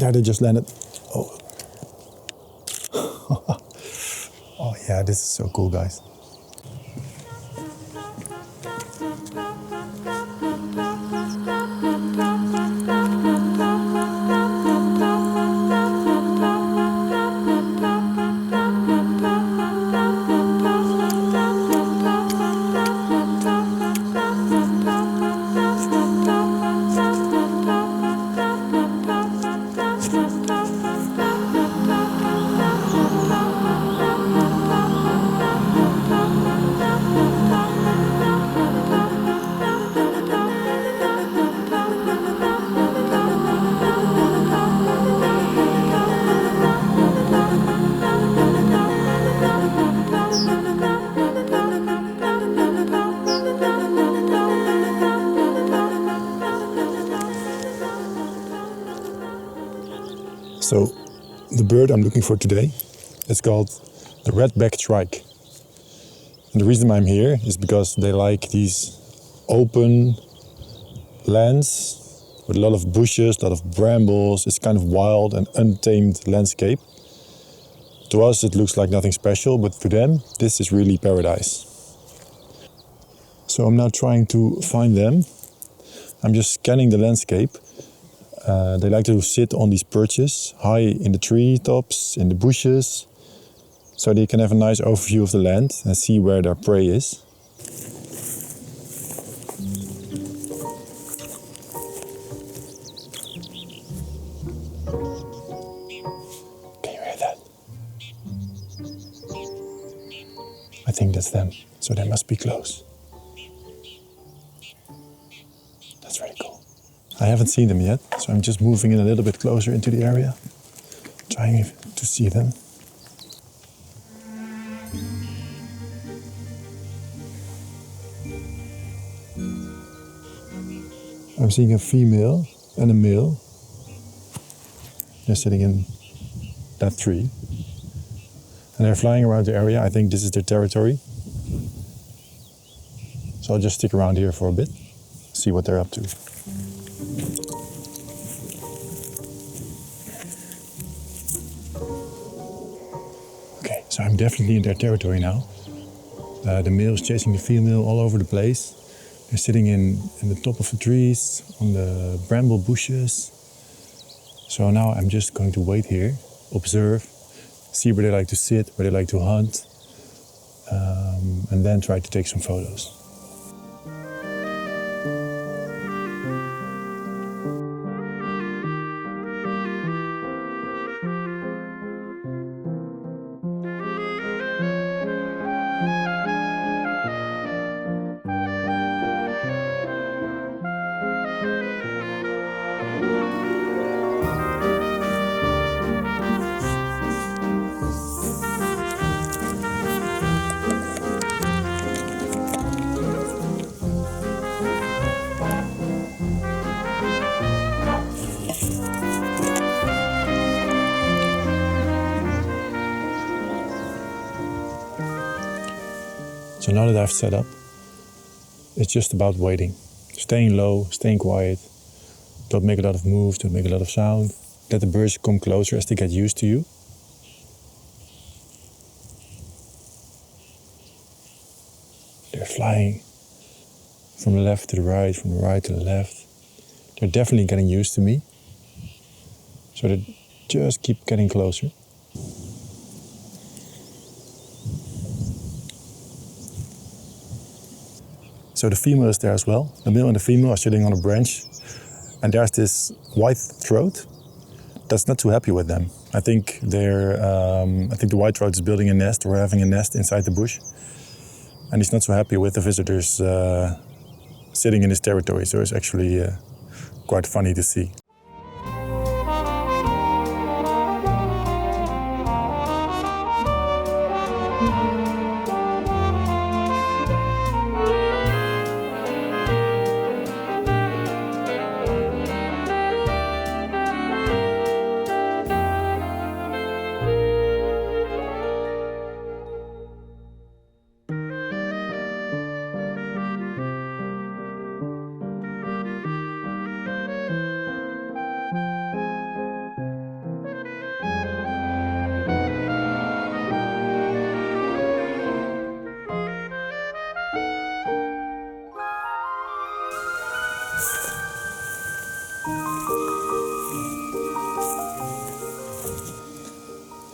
There they just landed. Oh. Oh yeah, this is so cool, guys. So, the bird I'm looking for today is called the red-backed Shrike. And the reason I'm here is because they like these open lands with a lot of bushes, a lot of brambles. It's kind of wild and untamed landscape. To us it looks like nothing special, but to them this is really paradise. So I'm now trying to find them. I'm just scanning the landscape. They like to sit on these perches, high in the tree tops, in the bushes, so they can have a nice overview of the land and see where their prey is. Can you hear that? I think that's them, so they must be close. That's really cool. I haven't seen them yet, so I'm just moving in a little bit closer into the area, trying to see them. I'm seeing a female and a male. They're sitting in that tree. And they're flying around the area. I think this is their territory. So I'll just stick around here for a bit, see what they're up to. Okay, so I'm definitely in their territory now. The male is chasing the female all over the place. They're sitting in the top of the trees, on the bramble bushes. So now I'm just going to wait here, observe, see where they like to sit, where they like to hunt, and then try to take some photos. So now that I've set up, it's just about waiting. Staying low, staying quiet. Don't make a lot of moves, don't make a lot of sound. Let the birds come closer as they get used to you. They're flying from the left to the right, from the right to the left. They're definitely getting used to me. So they just keep getting closer. So the female is there as well. The male and the female are sitting on a branch. And there's this white throat that's not too happy with them. I think the white throat is building a nest or having a nest inside the bush. And he's not so happy with the visitors sitting in his territory. So it's actually quite funny to see.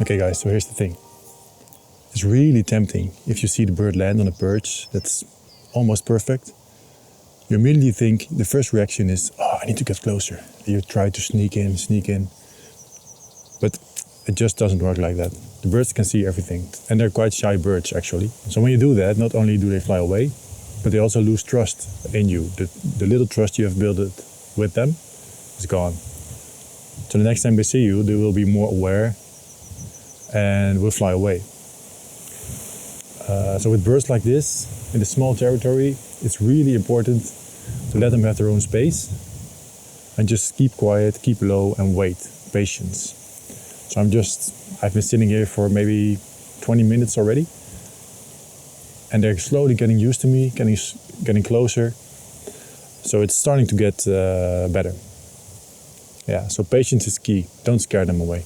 Okay guys, so here's the thing. It's really tempting if you see the bird land on a perch that's almost perfect. You immediately think, the first reaction is, oh, I need to get closer. You try to sneak in. But it just doesn't work like that. The birds can see everything. And they're quite shy birds actually. So when you do that, not only do they fly away, but they also lose trust in you. The little trust you have built with them is gone. So the next time they see you, they will be more aware and will fly away. So with birds like this, in a small territory, it's really important to let them have their own space and just keep quiet, keep low and wait, patience. So I've been sitting here for maybe 20 minutes already, and they're slowly getting used to me, getting closer. So it's starting to get better. Yeah, so patience is key. Don't scare them away.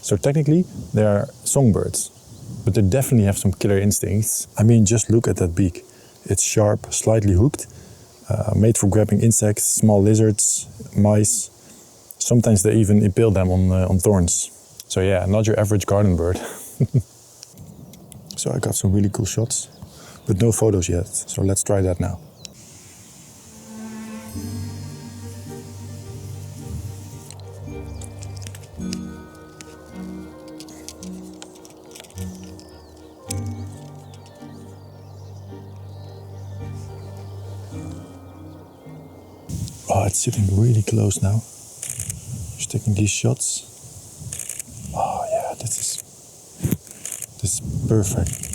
So technically, they are songbirds, but they definitely have some killer instincts. I mean, just look at that beak. It's sharp, slightly hooked, made for grabbing insects, small lizards, mice. Sometimes they even impale them on thorns. So yeah, not your average garden bird. So I got some really cool shots, but no photos yet. So let's try that now. Oh, it's sitting really close now. Just taking these shots. Oh yeah, this is perfect.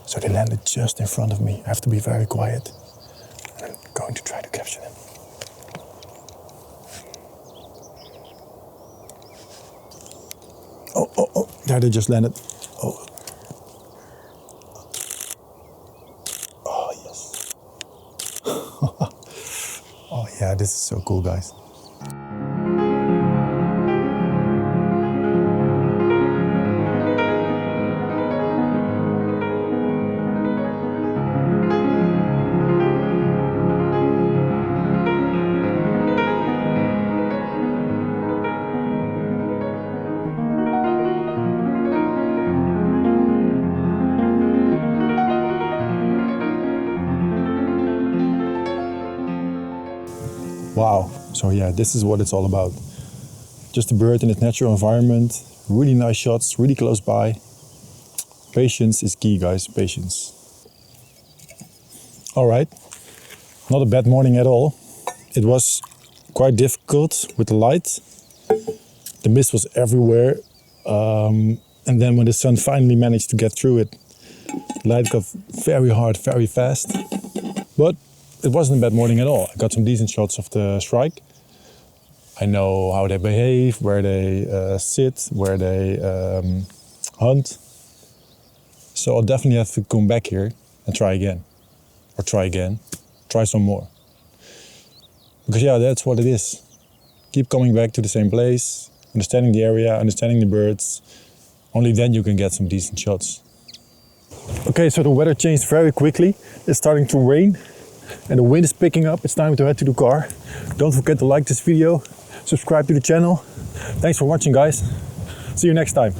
So they landed just in front of me. I have to be very quiet. I'm going to try to capture them. Oh, there they just landed. Oh. Oh, yes. Oh, yeah, this is so cool, guys. Wow, so yeah, this is what it's all about. Just a bird in its natural environment, really nice shots, really close by. Patience is key, guys, patience. All right, not a bad morning at all. It was quite difficult with the light. The mist was everywhere. And then when the sun finally managed to get through it, the light got very hard, very fast. But it wasn't a bad morning at all. I got some decent shots of the shrike. I know how they behave, where they sit, where they hunt. So I'll definitely have to come back here and try again. Or try again. Try some more. Because yeah, that's what it is. Keep coming back to the same place, understanding the area, understanding the birds. Only then you can get some decent shots. Okay, so the weather changed very quickly. It's starting to rain. And the wind is picking up. It's time to head to the car. Don't forget to like this video, subscribe to the channel. Thanks for watching, guys. See you next time.